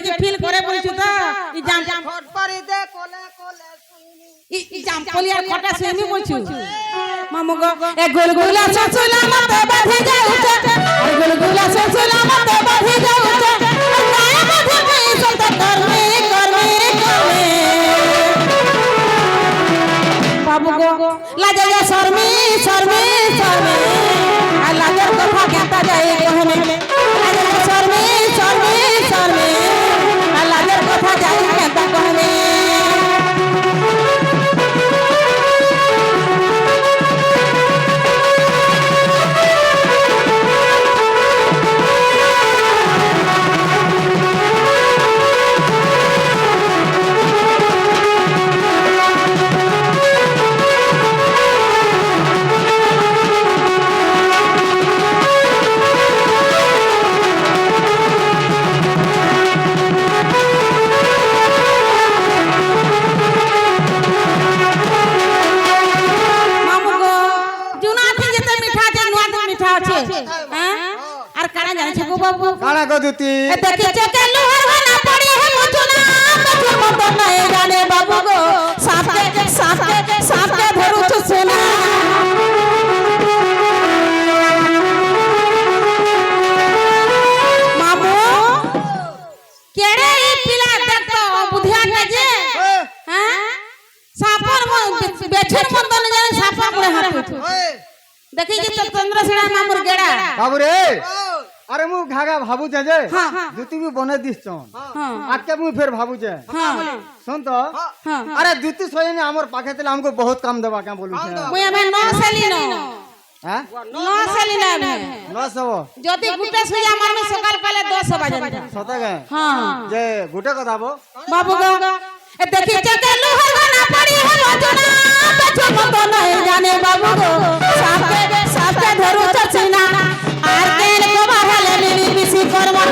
বেড়ে ফিল করে বলছো তো ই জাম ফট পরি দে কোলে কোলে শুইনি ই জাম পলিয়ার খটা শুইনি বলছো মামু গো এ গুলগুলা চচুলা মতে বাঁধে যাউছে এ গুলগুলা চচুলা মতে বাঁধে যাউছে গায়ে বাঁধে পয়সা তো করবে করবে করবে বাবু গো লাগে যা শর্মি শর্মি শর্মি আর লাজের কথা কেতা যায় কহনে লাগে যা শর্মি শর্মি শর্মি আর লাজের কথা যায় কেতা কহনে काना को दुती देखि चके लोहर वाला पड़ी है मुझना मुझे मत नहीं जाने बाबू गो सांप के धरू छ सोना मामू केड़े ई पिला देख तो बुधिया के जे हैं सांपर बेछन मत न जाने सांपा मुरे हाथ देखि जे चंद्रसेना मामुर गेड़ा बाबू रे अरे मु घागा भाबू जे हां जुती भी बने दिस छन हां आके मु फिर भाबू जे हां सुन तो अरे जुती सोये ने हमर पाखे तले हमको बहुत काम देबा के बोलू छे मुय हमें न सेली न हैं न सेली न हमें न सब যদি গুটে সুইয়া মারমে সকাল পালে 10 বাজে सता के हां जे गुटे को दाबो बाबू गो ए देखि चके लोहर वाला पड़ी है रोजना बच्चों मत नहीं जाने बाबू गो साथ के धरू चचना आर केन को बाहले मिली बिसी करवा